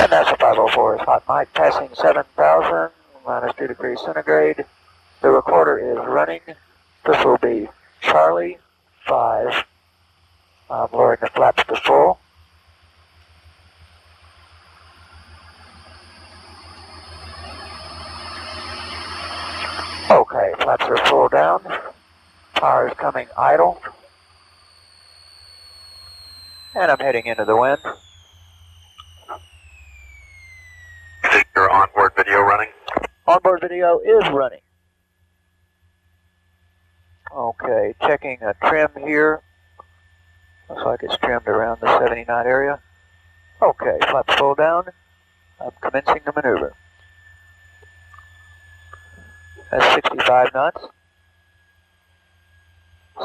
And NASA 504 is hot mic, passing 7,000, minus 2 degrees centigrade. The recorder is running. This will be Charlie 5. I'm lowering the flaps to full. Okay, flaps are full down. Power is coming idle. And I'm heading into the wind. Is your onboard video running? Onboard video is running. Okay, checking a trim here. Looks like it's trimmed around the 70 knot area. Okay, flaps full down. I'm commencing the maneuver. That's 65 knots.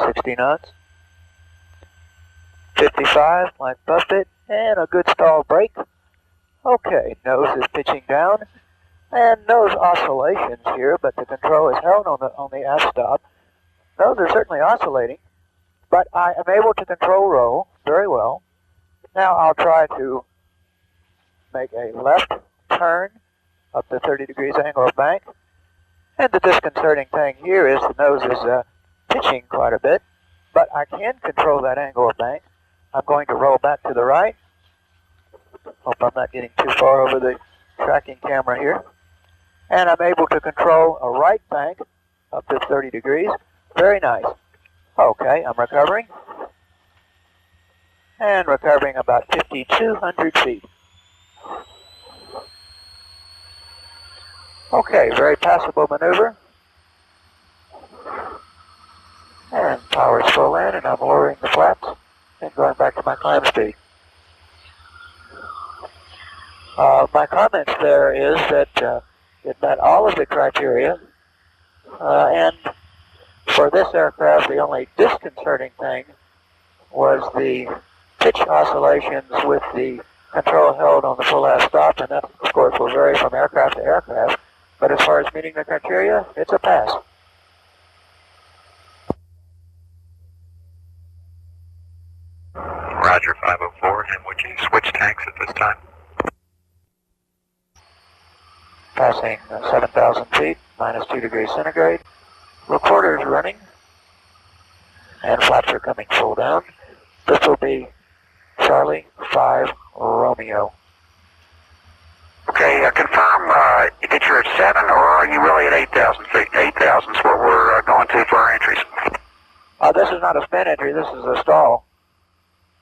60 knots. 55, like buffet, and a good stall brake. Okay, nose is pitching down, and nose oscillations here, but the control is held on the aft stop. Nose are certainly oscillating, but I am able to control roll very well. Now I'll try to make a left turn up to 30 degrees angle of bank. And the disconcerting thing here is the nose is pitching quite a bit, but I can control that angle of bank. I'm going to roll back to the right. Hope I'm not getting too far over the tracking camera here. And I'm able to control a right bank up to 30 degrees. Very nice. Okay, I'm recovering. And recovering about 5,200 feet. Okay, very passable maneuver. And power is full in, and I'm lowering the flaps and going back to my climb speed. My comments there is that it met all of the criteria, and for this aircraft, the only disconcerting thing was the pitch oscillations with the control held on the full aft stop, and that, of course, will vary from aircraft to aircraft. But as far as meeting the criteria, it's a pass. Roger, 504, and would you switch tanks at this time? Passing 7,000 feet, minus 2 degrees centigrade. Recorder is running, and flaps are coming full down. This will be Charlie 5 Romeo. Okay, confirm that you're at 7, or are you really at 8,000 feet? 8,000 is what we're going to for our entries. This is not a spin entry, this is a stall.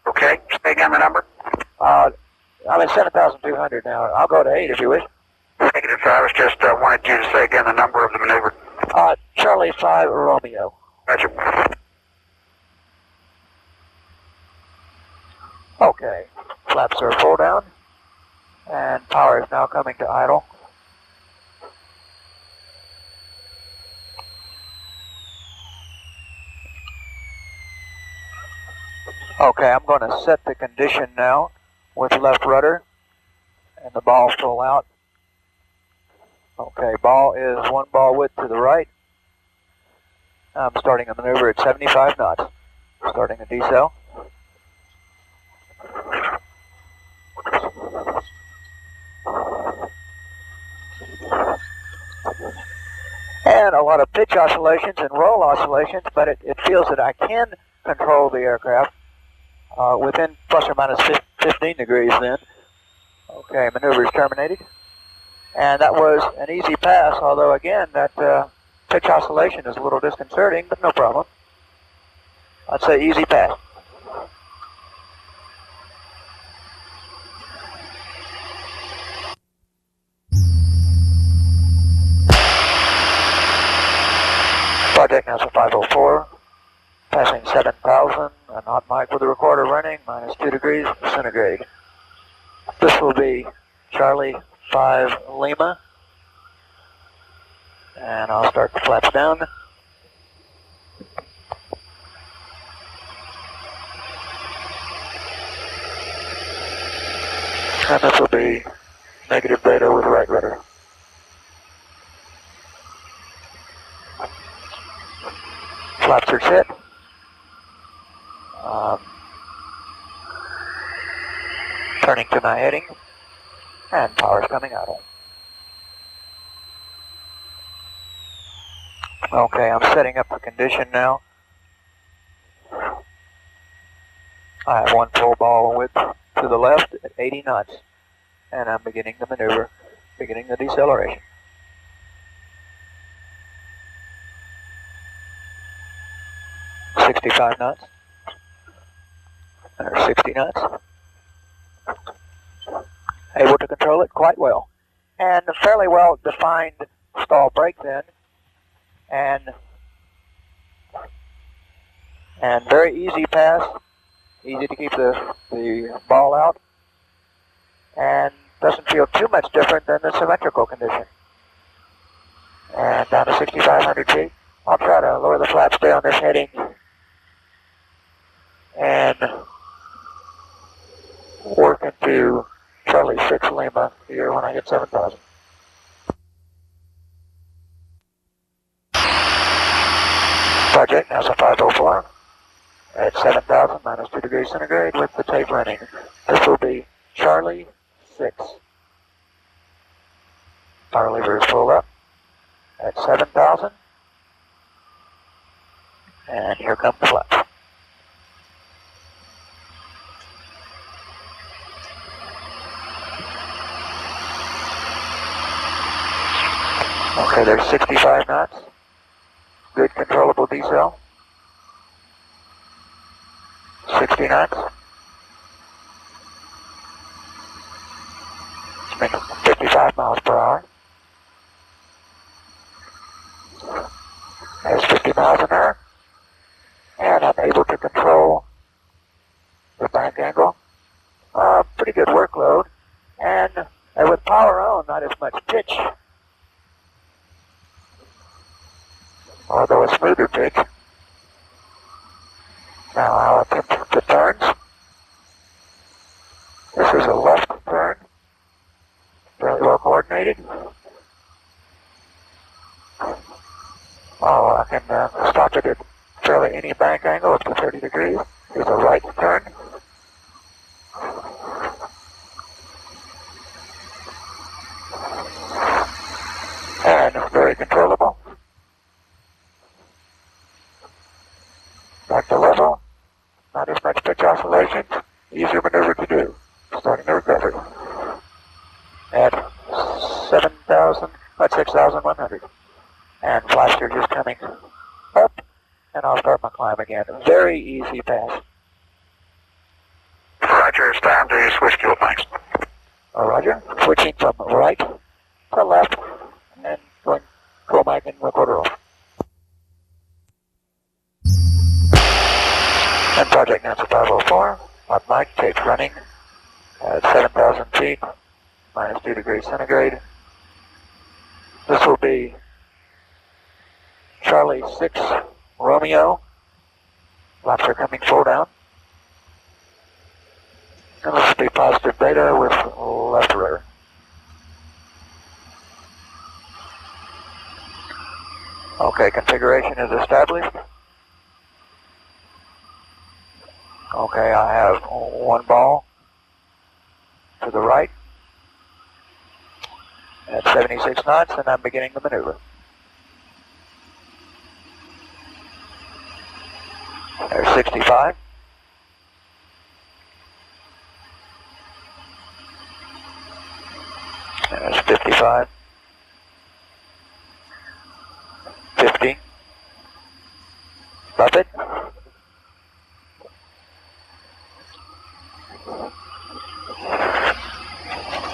Okay, say again the number. I'm at 7,200 now. I'll go to 8 if you wish. Negative. I was just wanted you to say again the number of the maneuver. Charlie 5 Romeo. Roger. Okay, flaps are full down, and power is now coming to idle. Okay, I'm going to set the condition now with left rudder and the ball full out. Okay, ball is one ball width to the right. I'm starting a maneuver at 75 knots. Starting a decel. And a lot of pitch oscillations and roll oscillations, but it feels that I can control the aircraft within plus or minus 15 degrees then. Okay, maneuver is terminated. And that was an easy pass, although again, that pitch oscillation is a little disconcerting, but no problem. I'd say easy pass. Project NASA 504, passing 7,000, a hot mic with the recorder running, minus 2 degrees centigrade. This will be Charlie 5 Lima, and I'll start the flaps down. And this will be negative beta with right rudder. Flaps are set. Turning to my heading. And power's coming out of it. Okay, I'm setting up the condition now. I have one full ball width to the left at 80 knots. And I'm beginning the maneuver, beginning the deceleration. "65 knots. Or 60 knots. Able to control it quite well. And a fairly well defined stall brake then. And very easy pass. Easy to keep the ball out. And doesn't feel too much different than the symmetrical condition. And down to 6,500 feet. I'll try to lower the flaps down this heading. And work into Charlie 6 Lima here when I hit 7,000. Project NASA 504 at 7,000 minus 2 degrees centigrade with the tape running. This will be Charlie 6. Power lever is full up at 7,000. And here come the flaps. Okay, there's 65 knots. Good controllable decel. 60 knots. It's making 55 miles per hour. There's 50 miles an hour. And I'm able to control the bank angle. Pretty good workload. And with power on, not as much pitch. Although a smoother pitch. Now I'll attempt the turns. This is a left turn. Fairly well coordinated. I can stop it at fairly any bank angle up to 30 degrees. Here's a right turn. And very controllable. Back to level. Not as much pitch oscillations. Easier maneuver to do. Starting the recovery. At 7,000, at 6,100. And flaps are just coming up. And I'll start my climb again. Very easy pass. Roger, it's time to switch fuel tanks. Roger. Switching from right to left. And going cool mic and recorder off. And Project NASA 504, on mic, tape running at 7,000 feet, minus 2 degrees centigrade. This will be Charlie 6 Romeo. Flaps are coming full down. And this will be positive beta with left rudder. Okay, configuration is established. Okay, I have one ball to the right at 76 knots, and I'm beginning the maneuver. There's 65. There's 55. 50. Stop it.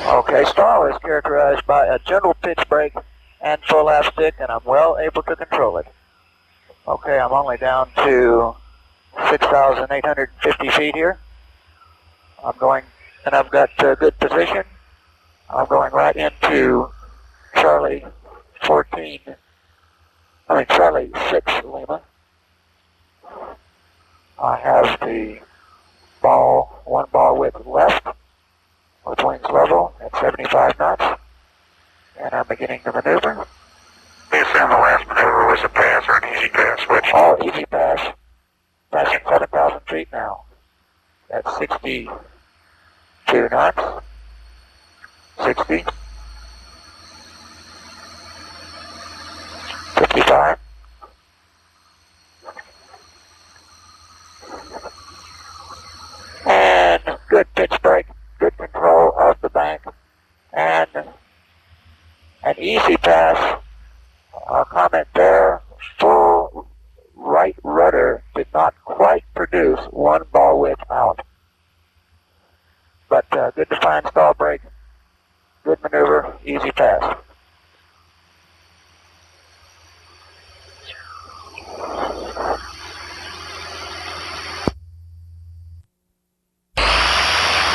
Okay, stall is characterized by a gentle pitch brake and full aft stick, and I'm well able to control it. Okay, I'm only down to 6,850 feet here. I'm going, and I've got good position. I'm going right into Charlie 6 Lima. I have the one ball width left, with wings level at 75 knots, and I'm beginning the maneuver. We assume the last maneuver was a pass or an easy pass, which? Oh, easy pass. Passing 7,000 feet now. At 62 knots. 60, 55, and good pitch brake, good control of the bank, and an easy pass. Comment there, full right rudder did not quite produce one ball width out. But good defined stall brake, good maneuver, easy pass.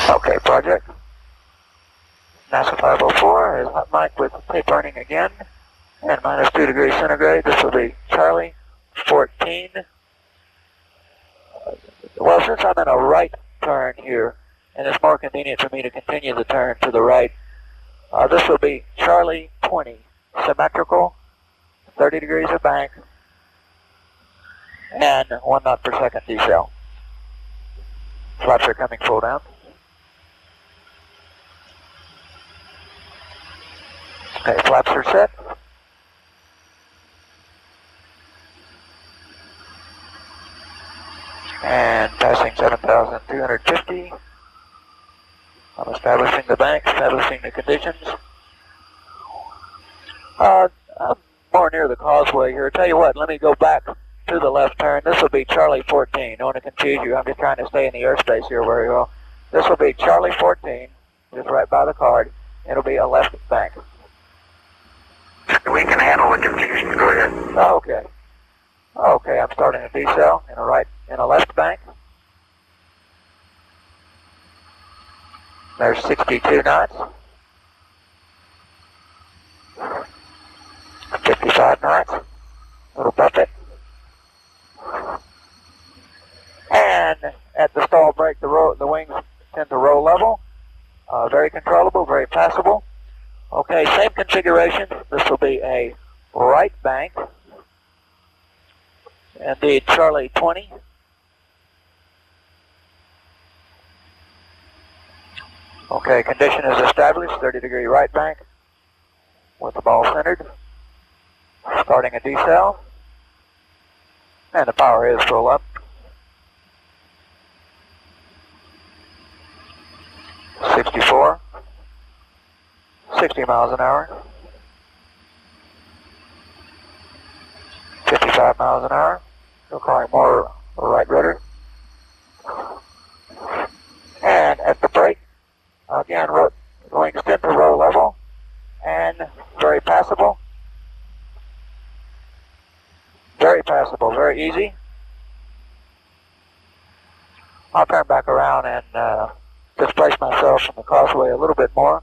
Okay, project. NASA 504 is hot mic with tape burning again, and minus 2 degrees centigrade. This will be Charlie 14. Well, since I'm in a right turn here, and it's more convenient for me to continue the turn to the right, this will be Charlie 20, symmetrical, 30 degrees of bank, and 1 knot per second decel. Flaps are coming full down. Okay, flaps are set. And passing 7,250. I'm establishing the bank, establishing the conditions. I'm more near the causeway here. Tell you what, let me go back to the left turn. This will be Charlie 14. Don't want to confuse you. I'm just trying to stay in the airspace here very well. This will be Charlie 14, just right by the card. It'll be a left bank. We can handle the confusion. Go ahead. Okay. Okay, I'm starting a decel in a left bank. There's 62 knots. 55 knots. Little buffet. And at the stall brake, the wings tend to roll level. Very controllable, very passable. Okay, same configuration. This will be a right bank. Indeed, Charlie 20. Okay, condition is established, 30-degree right bank with the ball centered. Starting a decel. And the power is full up. 64. 60 miles an hour. 55 miles an hour. Requiring more right rudder. And at the brake, again, going extend to roll level, and very passable. Very passable, very easy. I'll turn back around and displace myself from the causeway a little bit more.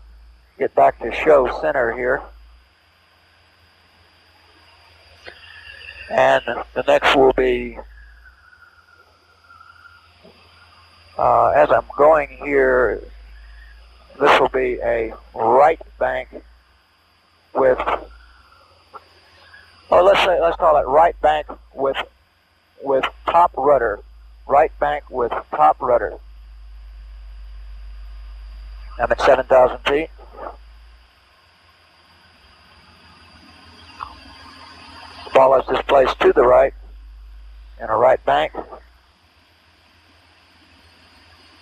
Get back to show center here. And the next will be, as I'm going here, this will be a right bank with, or let's call it right bank with top rudder. Right bank with top rudder. I'm at 7,000 feet. Ball is displaced to the right in a right bank.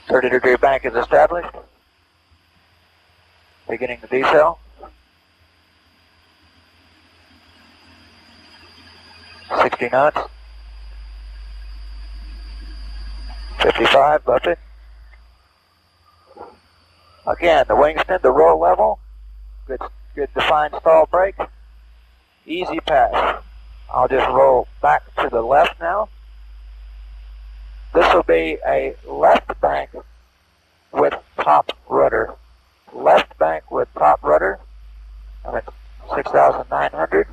30-degree bank is established. Beginning the decel. 60 knots. 55, buffet. Again, the wings tend to roll level. Good defined stall brake. Easy pass. I'll just roll back to the left now. This will be a left bank with top rudder. Left bank with top rudder. I'm at 6,900.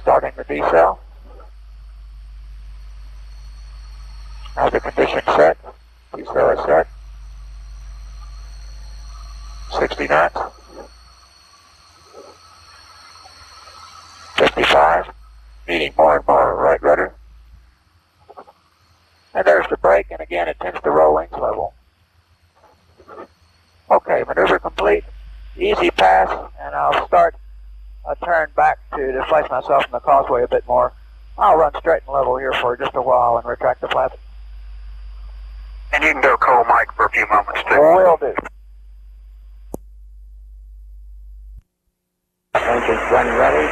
Starting the decel. Now the condition set. Decel is set. 60 knots. 55. Needing more and more right rudder. And there's the brake, and again it tends to roll wings level. Okay, maneuver complete. turn back to displace myself from the causeway a bit more. I'll run straight and level here for just a while and retract the flaps. And you can go cold, Mike, for a few moments, too. Will do. Engines run ready.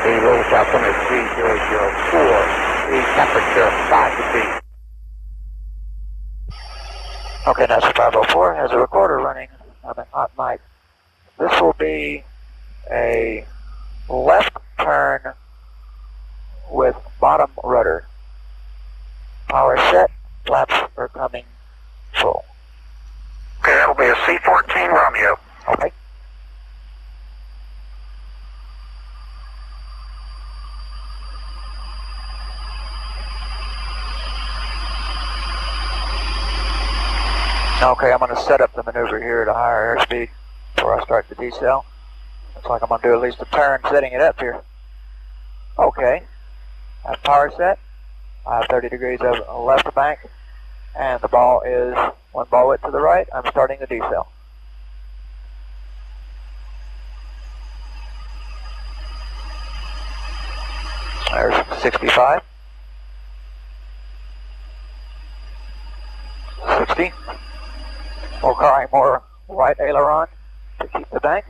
The roll outcome is 3004. The temperature 5 degrees. Okay, NASA 504 has a recorder running. I'm at hot mic. This will be a left turn with bottom rudder. Power set, flaps are coming full. Okay, that'll be a C-14 Romeo. Okay. Okay, I'm going to set up the maneuver here at a higher airspeed before I start the decel. Looks like I'm going to do at least a turn setting it up here. Okay, I have power set. I have 30 degrees of left bank, and the ball is one ball width to the right. I'm starting the decel. There's 65. 60. We'll carry more right aileron to keep the bank.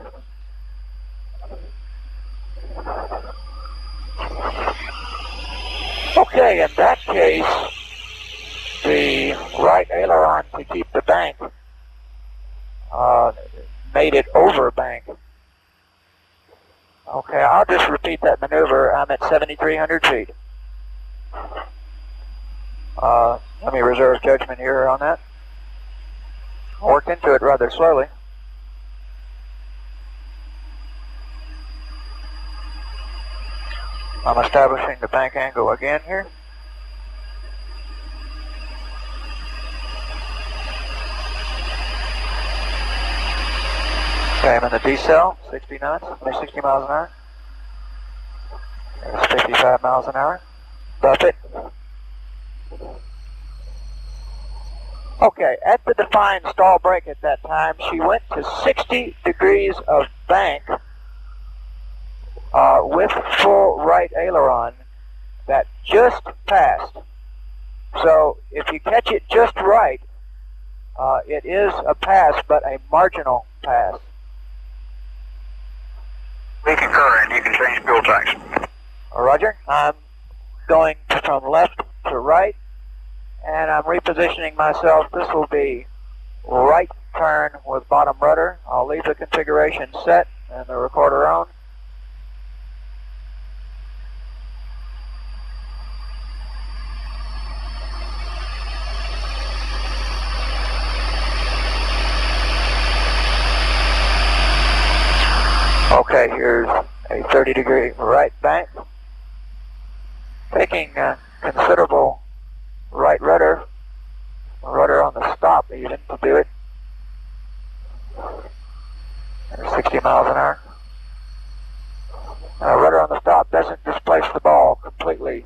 Okay, in that case, the right aileron to keep the bank made it over bank. Okay, I'll just repeat that maneuver. I'm at 7,300 feet. Let me reserve judgment here on that. I worked into it rather slowly. I'm establishing the bank angle again here. Okay, I'm in the decel, 60 knots, 60 miles an hour. There's 55 miles an hour. Buff it. Okay, at the defined stall brake at that time, she went to 60 degrees of bank with full right aileron that just passed. So if you catch it just right, it is a pass, but a marginal pass. We concur, and you can change fuel tanks. Roger. I'm going from left to right, and I'm repositioning myself. This will be right turn with bottom rudder. I'll leave the configuration set and the recorder on. Okay, here's a 30-degree right bank. Taking considerable right rudder on the stop even to do it. There's 60 miles an hour. Rudder on the stop doesn't displace the ball completely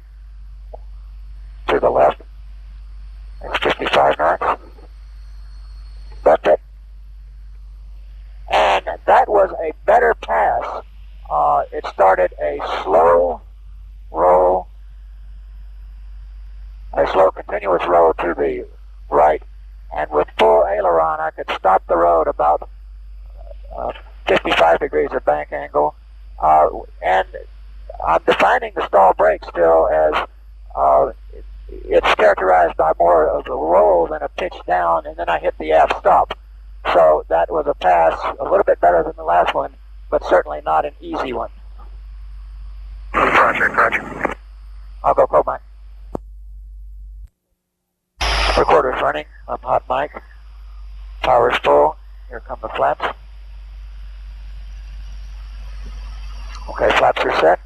to the left. It's 55 knots. That's it. And that was a better pass. It started a slow roll, a slow continuous roll to the right, and with full aileron I could stop the road about 55 degrees of bank angle. And I'm defining the stall brake still as it's characterized by more of a roll than a pitch down, and then I hit the aft stop. So that was a pass, a little bit better than the last one, but certainly not an easy one. Roger. I'll go cold mic. Recorder's running. I'm hot mic. Power's full. Here come the flaps. Okay, flaps are set.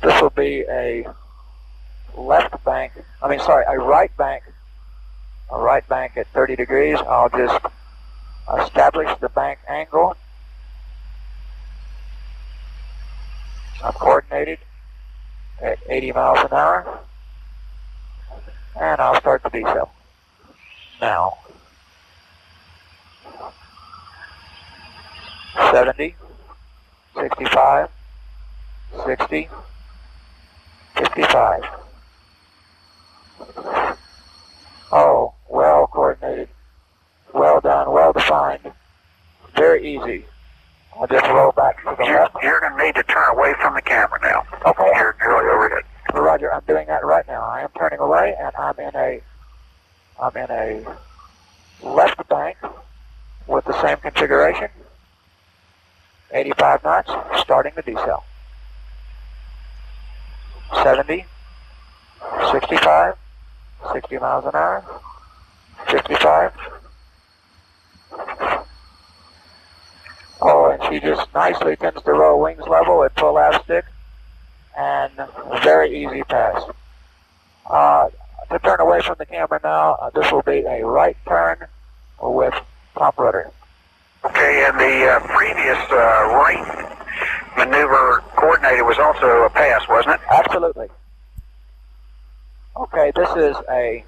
This will be a left bank, a right bank. A right bank at 30 degrees. I'll just establish the bank angle. I'm coordinated at 80 miles an hour. And I'll start the decel. Now. 70, 65, 60, 55. Oh, well coordinated, well done, well defined, very easy. I'll just roll back to the left. You're going to need to turn away from the camera now. Okay. You're nearly overhead. Roger, I'm doing that right now. I am turning away, and I'm in a left bank with the same configuration. 85 knots, starting the decel. 70, 65, 60 miles an hour, 55. Oh, and she just nicely tends to roll wings level at full aft stick, and a very easy pass. To turn away from the camera now, this will be a right turn with top rudder. Okay, and the previous right maneuver coordinated was also a pass, wasn't it? Absolutely. Okay, this is a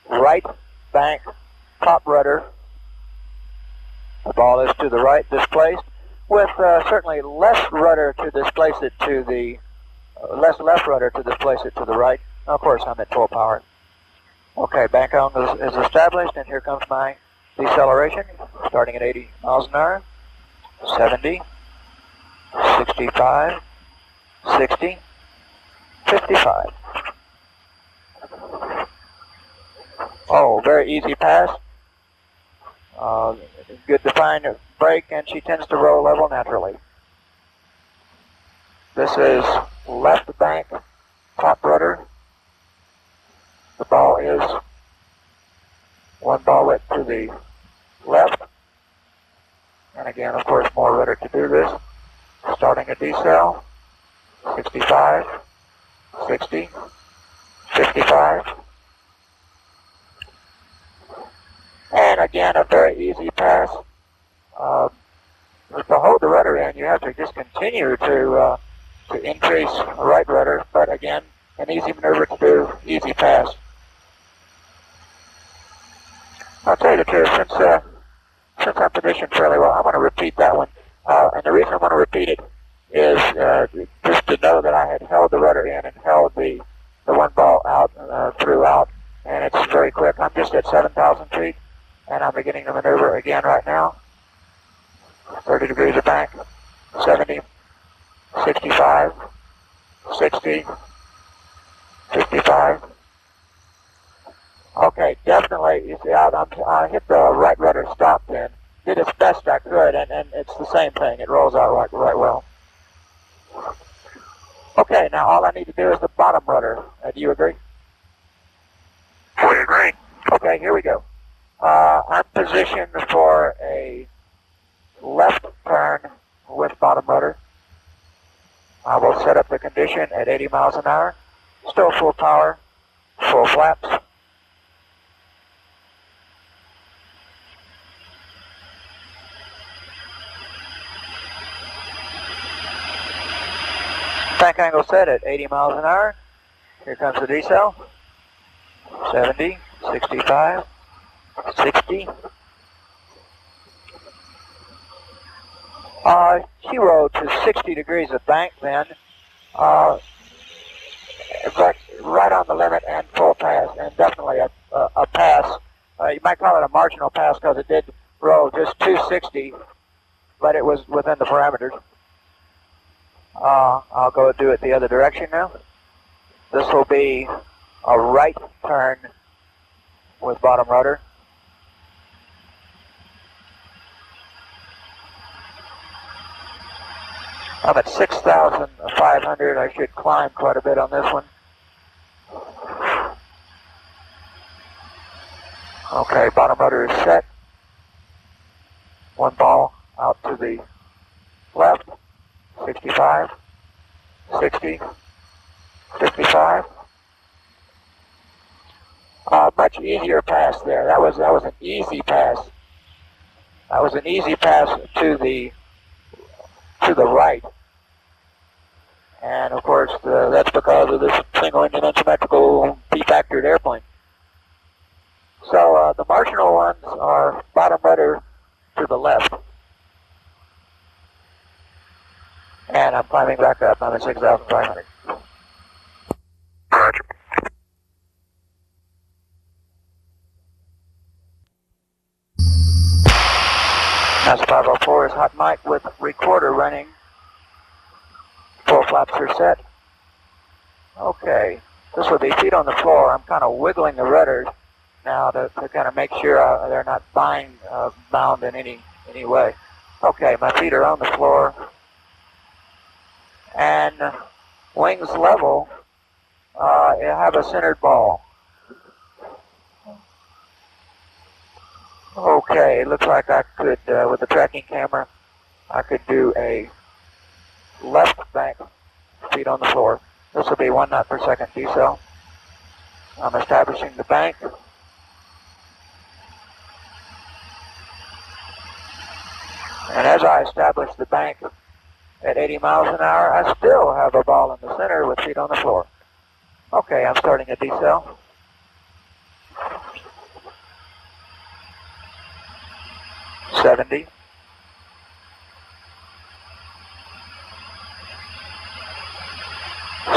right bank top rudder. The ball is to the right displaced, with certainly less rudder to displace it to the less left rudder to displace it to the right. Of course, I'm at full power. Okay, bank angle is established, and here comes my deceleration, starting at 80 miles an hour, 70, 65, 60, 55. Oh, very easy pass. Good defined brake, and she tends to roll level naturally. This is left bank top rudder. The ball is one ball width to the left. And again, of course, more rudder to do this. Starting a decel, 65, 60, 55. And again, a very easy pass. To hold the rudder in, you have to just continue to increase the right rudder, but again, an easy maneuver to do, easy pass. I'll tell you the truth, since I'm positioned fairly well, I'm going to repeat that one. And the reason I want to repeat it is just to know that I had held the rudder in and held the one ball out throughout. And it's very quick. I'm just at 7,000 feet, and I'm beginning to maneuver again right now. 30 degrees of bank, 70, 65, 60, 55. Okay, definitely, you see, I hit the right rudder stop then, did as best I could, and it's the same thing. It rolls out right well. Okay, now all I need to do is the bottom rudder. Do you agree? We agree. Okay, here we go. I'm positioned for a left turn with bottom rudder. I will set up the condition at 80 miles an hour. Still full power, full flaps. Tank angle set at 80 miles an hour. Here comes the decel. 70, 65, 60. She rode to 60 degrees of bank then, but right on the limit and full pass, and definitely a pass. You might call it a marginal pass because it did roll just 260, but it was within the parameters. I'll go do it the other direction now. This will be a right turn with bottom rudder. I'm at 6,500. I should climb quite a bit on this one. Okay, bottom rudder is set. One ball out to the left. 65, 60, 55. Much easier pass there. That was an easy pass. That was an easy pass to the right. And of course, that's because of this single engine unsymmetrical P-factored airplane. So the marginal ones are bottom rudder to the left. And I'm climbing back up. I'm at 6,500. Roger. NASA 504 is hot mic with recorder running. Full flaps are set. Okay, this will be feet on the floor. I'm kind of wiggling the rudders now to kind of make sure they're not bound in any way. Okay, my feet are on the floor. And wings level, I have a centered ball. Okay, it looks like I could, with the tracking camera, I could do a left bank, feet on the floor. This will be 1 knot per second decel. I'm establishing the bank. And as I establish the bank at 80 miles an hour, I still have a ball in the center with feet on the floor. Okay, I'm starting a decel. $70.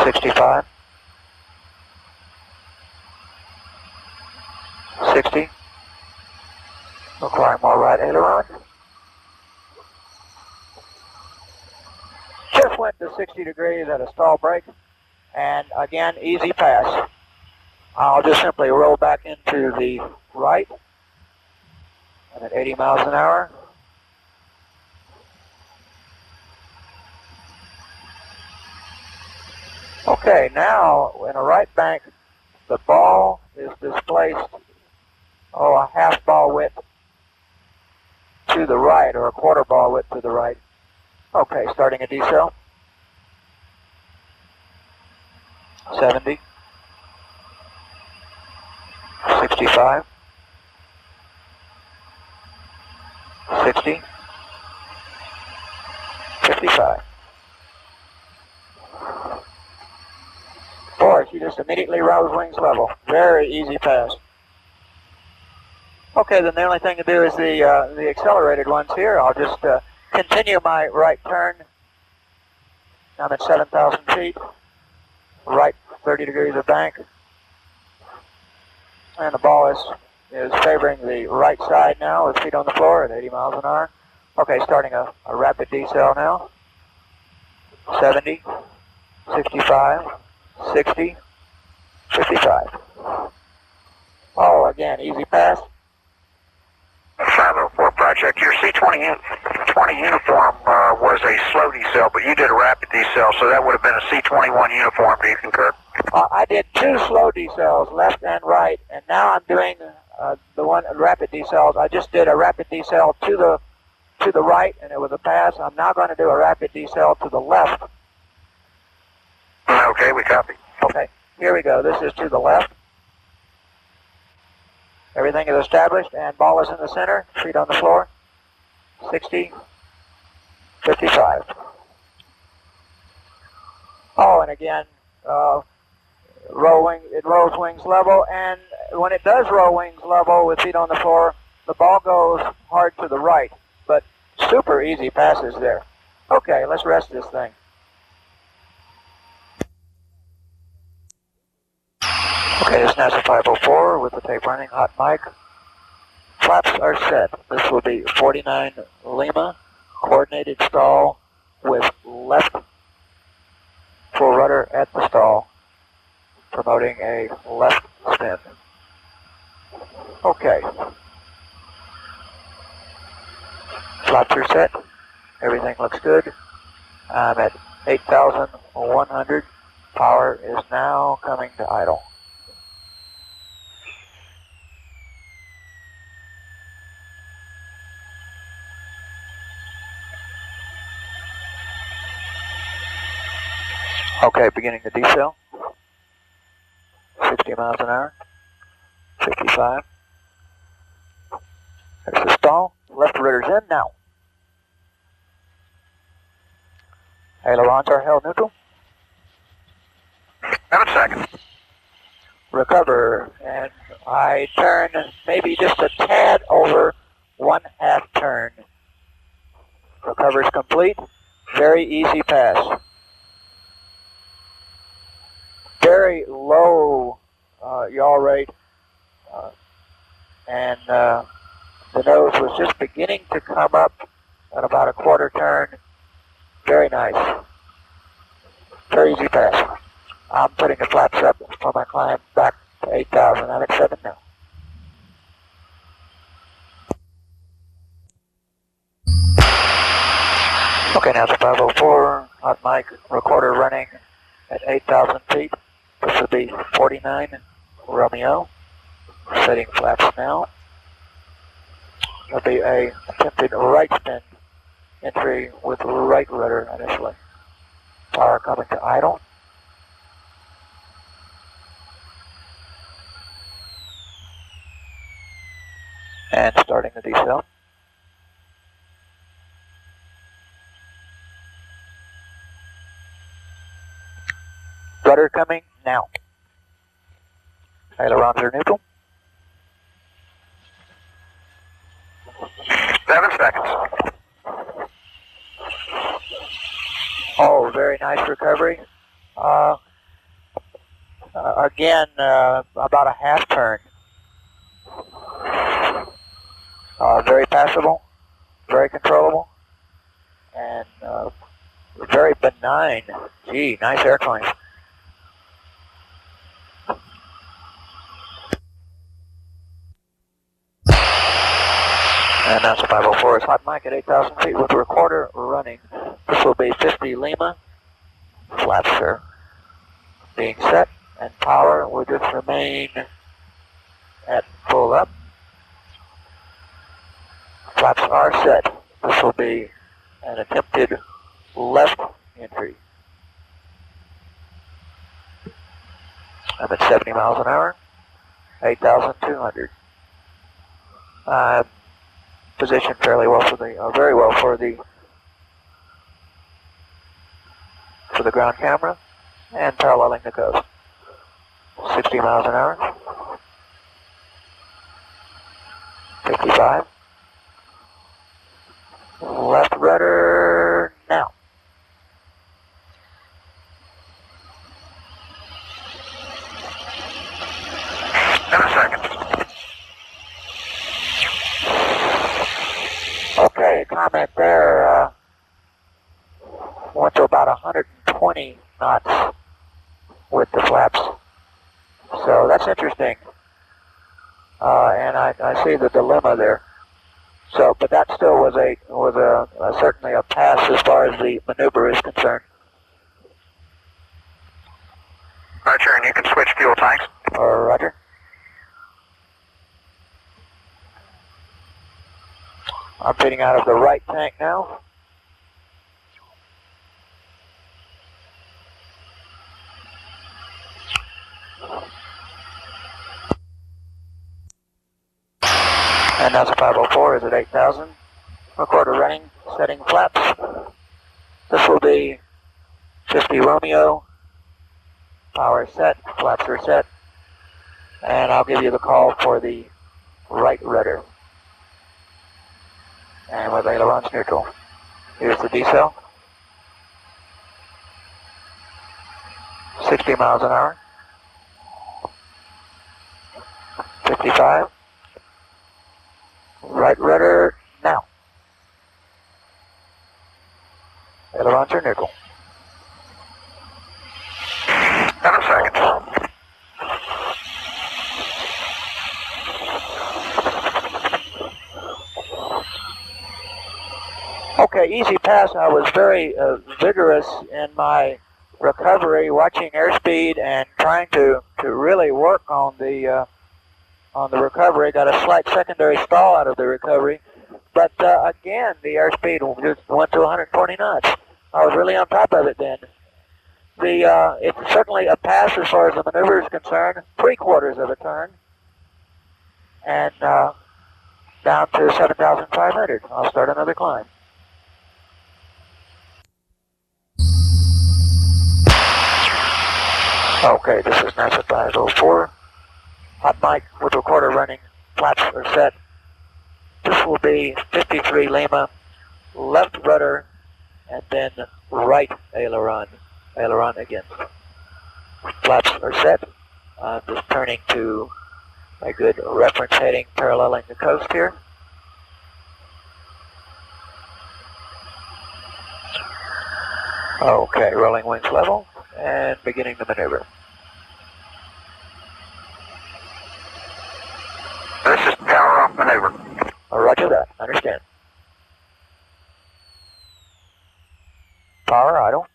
65. 60. Require more right aileron. Just went to 60 degrees at a stall brake, and again, easy pass. I'll just simply roll back into the right. I'm at 80 miles an hour. Okay, now in a right bank, the ball is displaced, a half ball width to the right, or a quarter ball width to the right. Okay, starting a decel. 70. 65. 60. 55. Boy, she just immediately rose wings level. Very easy pass. Okay, then the only thing to do is the accelerated ones here. I'll just continue my right turn. I'm at 7,000 feet. Right 30 degrees of bank. And the ball is favoring the right side now with feet on the floor at 80 miles an hour. Okay, starting a rapid decel now. 70, 65, 60, 55. Oh, again, easy pass. 504 project. Your C20 uniform was a slow decel, but you did a rapid decel, so that would have been a C21 uniform. Do you concur? I did 2 slow decels, left and right, and now I'm doing the one rapid decels. I just did a rapid decel to the right, and it was a pass. I'm now going to do a rapid decel to the left. Okay, we copy. Okay, here we go. This is to the left. Everything is established, and ball is in the center, feet on the floor. 60, 55. Oh, and again, it rolls wings level, and when it does roll wings level with feet on the floor, the ball goes hard to the right, but super easy passes there. Okay, let's rest this thing. Okay, this is NASA 504 with the tape running, hot mic. Flaps are set. This will be 49 Lima, coordinated stall with left full rudder at the stall, promoting a left spin. Okay. Flaps are set. Everything looks good. I'm at 8,100. Power is now coming to idle. Okay, beginning the decel. 60 miles an hour. 55. There's the stall. Left rudder's in now. Ailerons are held neutral. 7 seconds. Recover, and I turn maybe just a tad over 1/2 turn. Recover is complete. Very easy pass. Very low yaw rate, and the nose was just beginning to come up at about a quarter turn. Very nice. Very easy pass. I'm putting the flaps up for my climb back to 8,000. I'm at 7 now. Okay, now it's 504, hot mic, recorder running at 8,000 feet. This will be 49 Romeo. Setting flaps now. There'll be a attempted right spin entry with right rudder initially. Power coming to idle. And starting the decel. Rudder coming now. Ailerons are neutral. 7 seconds. Oh, very nice recovery. Again, about a half turn. Very passable, very controllable, and very benign. Gee, nice airplane. And that's 504 is hot mic at 8,000 feet with the recorder running. This will be 50 Lima. Flaps are being set, and power will just remain at full up. Flaps are set. This will be an attempted left entry. I'm at 70 miles an hour, 8,200. Positioned fairly well for the, very well for the ground camera, and paralleling the coast. 60 miles an hour. 55. Left rudder now. Okay, comment there. Went to about 120 knots with the flaps. So that's interesting. And I see the dilemma there. So, but that still was certainly a pass as far as the maneuver is concerned. Roger, and you can switch fuel tanks. Roger. I'm feeding out of the right tank now. And that's a 504 is at 8,000. Recorder running, setting flaps. This will be 50 Romeo. Power set, flaps are set. And I'll give you the call for the right rudder. And with ailerons neutral. Here's the decel. 60 miles an hour. 55. Right rudder now. Ailerons are neutral. 7 seconds. Okay, easy pass. I was very vigorous in my recovery, watching airspeed and trying to really work on the recovery. Got a slight secondary stall out of the recovery, but again, the airspeed just went to 120 knots. I was really on top of it then. It's certainly a pass as far as the maneuver is concerned, 3/4 of a turn, and down to 7,500. I'll start another climb. Okay, this is NASA 504. Hot mic with recorder running, flaps are set. This will be 53 Lima, left rudder and then right aileron again. Flaps are set. I'm just turning to a good reference heading paralleling the coast here. Okay, rolling wings level and beginning the maneuver. This is power off maneuver. Roger that, understand. Power idle.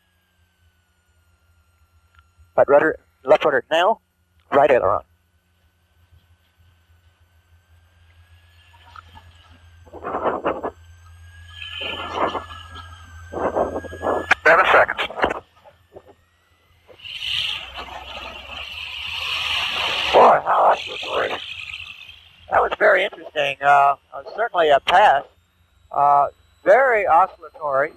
Right rudder, left rudder now, right aileron. Boy, how oscillatory. That was very interesting. Certainly a pass. Very oscillatory.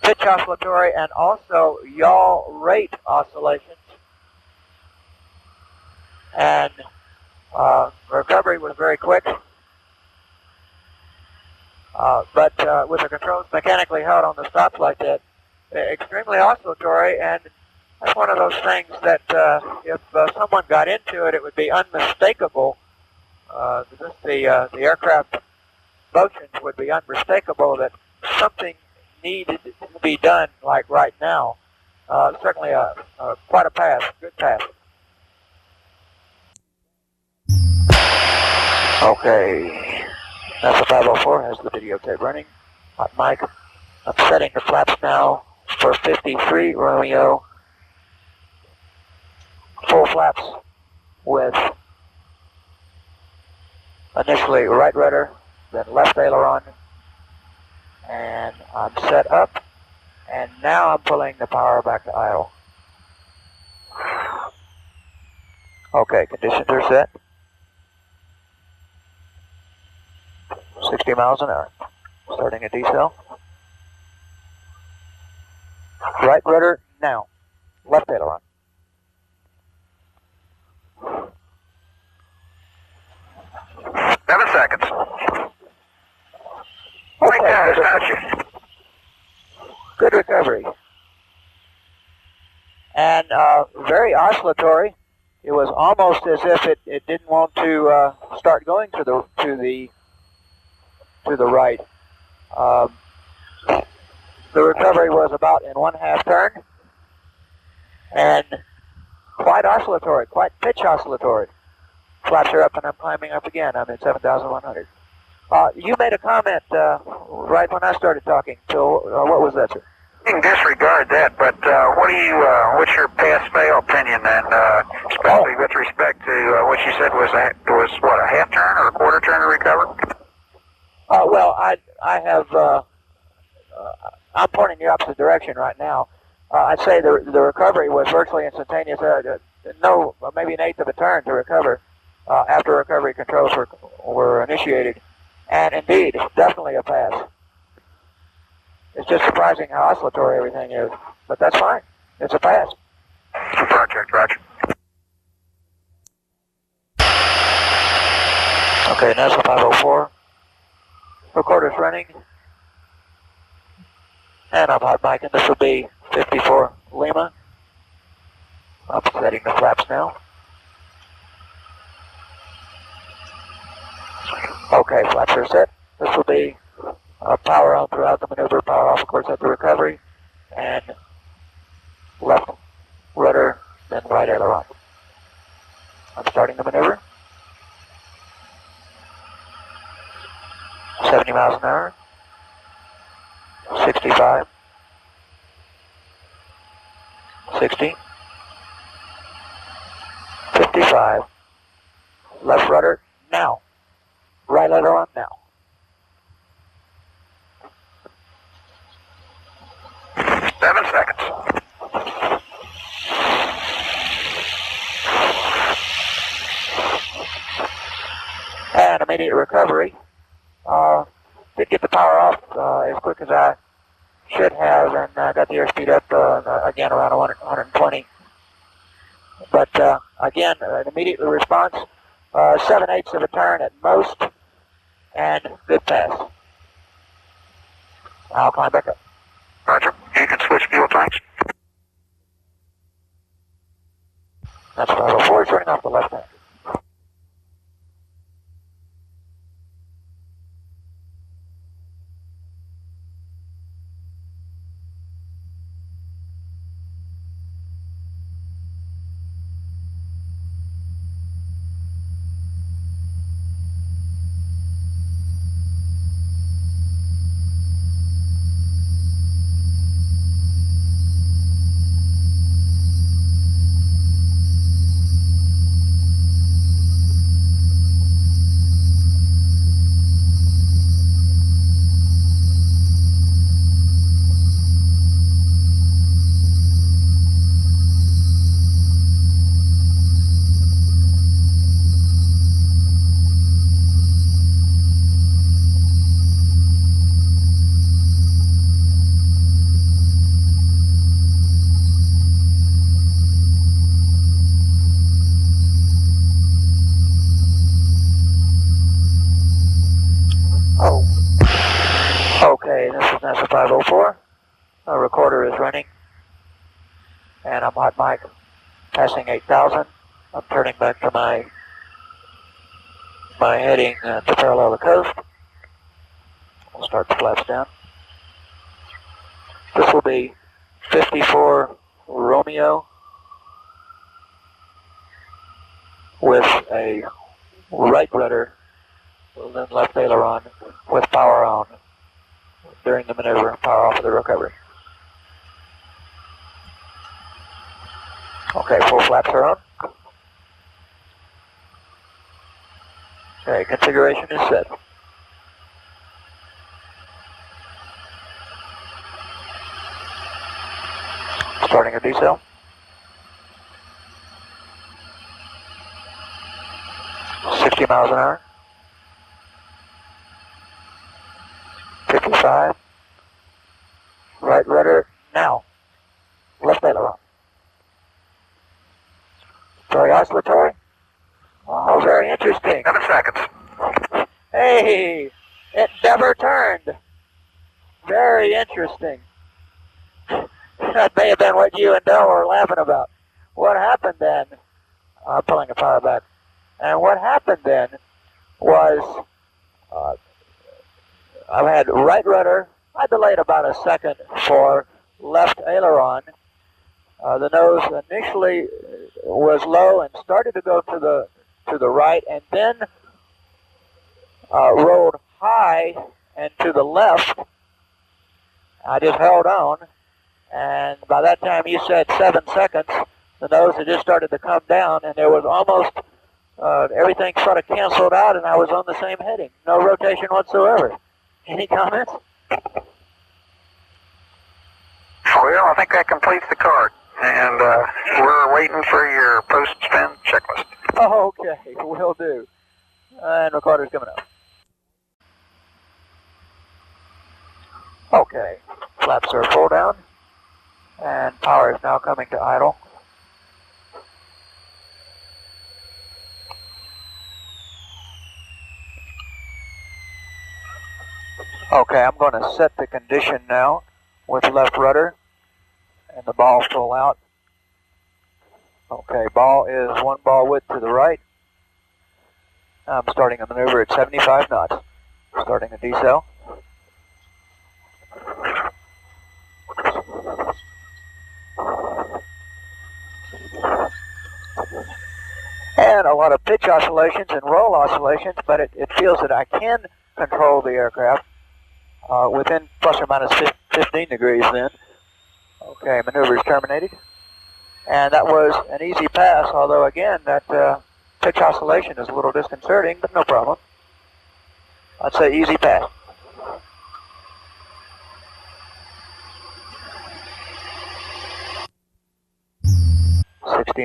Pitch oscillatory and also yaw rate oscillations. And recovery was very quick. But with the controls mechanically held on the stops like that, extremely oscillatory, and that's one of those things that if someone got into it, it would be unmistakable. The aircraft motions would be unmistakable that something needed to be done like right now. Certainly quite a pass, good pass. Okay, NASA 504 has the videotape running. Hot mic. I'm setting the flaps now for 53 Romeo. Full flaps with initially right rudder, then left aileron, and I'm set up, and now I'm pulling the power back to idle. Okay, conditions are set. 60 miles an hour. Starting a decel. Right rudder now. Left aileron. Seconds. Okay, good recovery. And very oscillatory. It was almost as if it didn't want to start going to the right. The recovery was about in 1/2 turn, and quite oscillatory, quite pitch oscillatory. Flaps are up and I'm climbing up again. I'm at 7,100. You made a comment right when I started talking. So what was that, sir? You can disregard that, but what's your pass-fail opinion then, especially with respect to what you said was what, a half turn or a quarter turn to recover? Well, I have, I'm pointing the opposite direction right now. I'd say the recovery was virtually instantaneous. No, maybe an eighth of a turn to recover after recovery controls were initiated. And indeed, it's definitely a pass. It's just surprising how oscillatory everything is, but that's fine. It's a pass. Project, roger. Okay, NASA 504. Recorder's running. And I'm hot micing. This will be 54 Lima. I'm setting the flaps now. Okay, flaps are set. This will be power on throughout the maneuver, power off, of course, at the recovery, and left rudder, then right aileron. I'm starting the maneuver. 70 miles an hour. 65. 60. 55. Left rudder, now. Right aileron, now. Seconds. And immediate recovery. Did get the power off as quick as I should have, and got the airspeed up again around 120. But again, an immediate response, 7/8 of a turn at most, and good pass. I'll climb back up. Roger. You can switch fuel tanks. That's 504, turning off the left hand. Okay, this is NASA 504. Our recorder is running, and I'm hot mic passing 8,000. I'm turning back to my heading to parallel the coast. We'll start the flaps down. This will be 54 Romeo with a right rudder, then left aileron with power on during the maneuver, power off of the recovery. Okay, full flaps are on. Okay, configuration is set. Starting a decel. 60 miles an hour. 55. Right rudder now. Left aileron. Very oscillatory. Oh, very interesting. 7 seconds. Hey, it never turned. Very interesting. That may have been what you and Dell were laughing about. What happened then? I'm pulling the power back. And what happened then was I had right rudder. I delayed about a second for left aileron. The nose initially was low and started to go to the right, and then rolled high and to the left. I just held on, and by that time you said 7 seconds, the nose had just started to come down, and there was almost everything sort of canceled out, and I was on the same heading. No rotation whatsoever. Any comments? Well, I think that completes the card, and we're waiting for your post-spin checklist. Oh, okay, will do. And recorder's coming up. Okay, flaps are full down, and power is now coming to idle. Okay, I'm going to set the condition now with left rudder and the ball full out. Okay, ball is 1 ball width to the right. I'm starting a maneuver at 75 knots. Starting a decel. And a lot of pitch oscillations and roll oscillations, but it feels that I can control the aircraft within plus or minus 15 degrees then. Okay, maneuver is terminated. And that was an easy pass, although again, that pitch oscillation is a little disconcerting, but no problem. I'd say easy pass.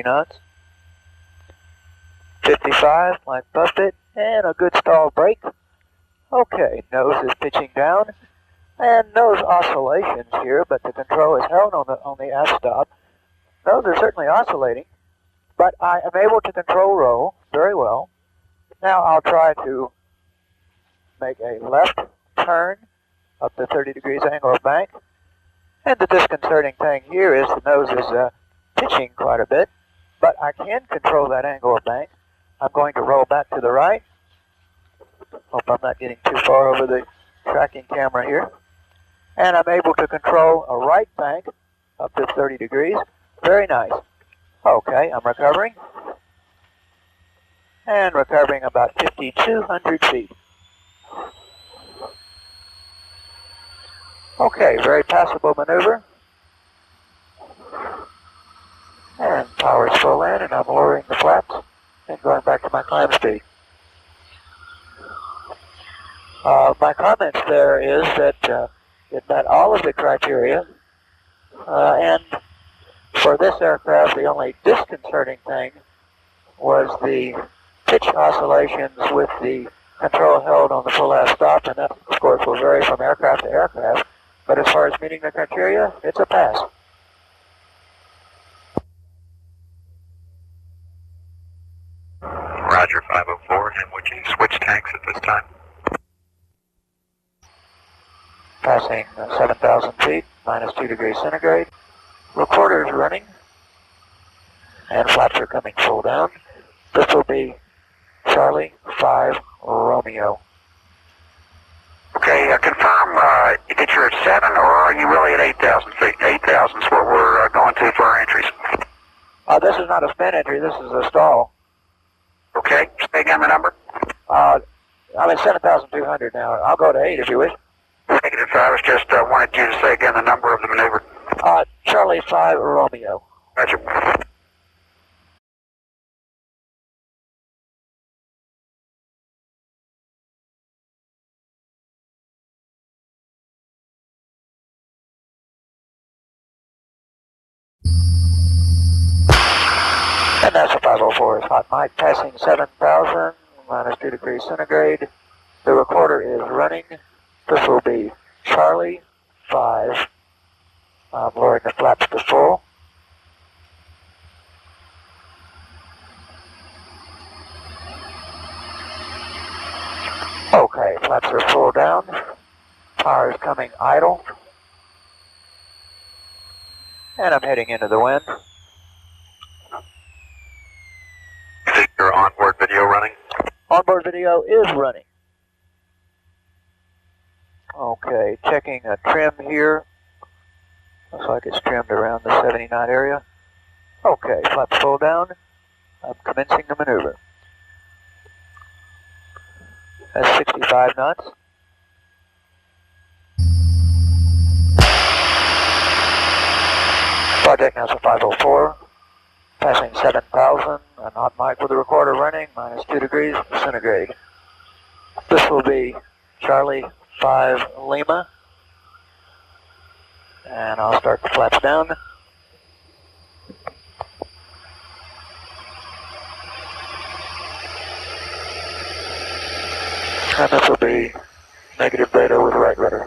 knots. 55, like busted, and a good stall brake. Okay, nose is pitching down, and nose oscillations here, but the control is held on the f-stop. Those are certainly oscillating, but I am able to control roll very well. Now I'll try to make a left turn up to 30 degrees angle of bank. And the disconcerting thing here is the nose is pitching quite a bit, but I can control that angle of bank. I'm going to roll back to the right. Hope I'm not getting too far over the tracking camera here. And I'm able to control a right bank up to 30 degrees. Very nice. Okay, I'm recovering. And recovering about 5,200 feet. Okay, very passable maneuver. And power's full in, and I'm lowering the flaps and going back to my climb speed. My comments there is that it met all of the criteria, and for this aircraft, the only disconcerting thing was the pitch oscillations with the control held on the full aft stop, and that, of course, will vary from aircraft to aircraft. But as far as meeting the criteria, it's a pass. Roger, 504, and would you switch tanks at this time? Passing 7,000 feet, minus 2 degrees centigrade. Recorder is running, and flaps are coming full down. This will be Charlie 5 Romeo. Okay, confirm that you're at 7, or are you really at 8,000 feet? 8,000 is what we're going to for our entries. This is not a spin entry, this is a stall. Okay, say again the number. I'm at 7,200 now. I'll go to 8 if you wish. Negative 5, I was just wanted you to say again the number of the maneuver. Charlie 5 Romeo. Roger. And that's a 504 is hot mic, passing 7,000, minus 2 degrees centigrade. The recorder is running. This will be Charlie 5. I'm lowering the flaps to full. Okay, flaps are full down. Power is coming idle. And I'm heading into the wind. Is your onboard video running? Onboard video is running. Okay, checking a trim here. Looks like it's trimmed around the 70 knot area. Okay, flaps full down. I'm commencing the maneuver. That's 65 knots. Project NASA 504, passing 7,000, a hot mic with the recorder running, minus 2 degrees centigrade. This will be Charlie 5 Lima, and I'll start the flaps down. And this will be negative beta with right rudder.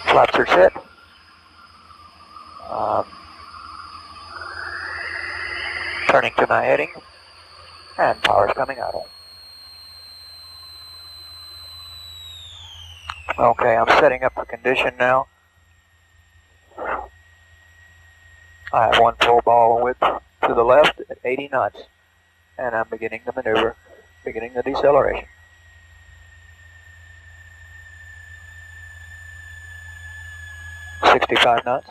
Flaps are set. Turning to my heading, and power's coming out. Okay, I'm setting up the condition now. I have one full ball width to the left at 80 knots, and I'm beginning the maneuver, beginning the deceleration. .65 knots.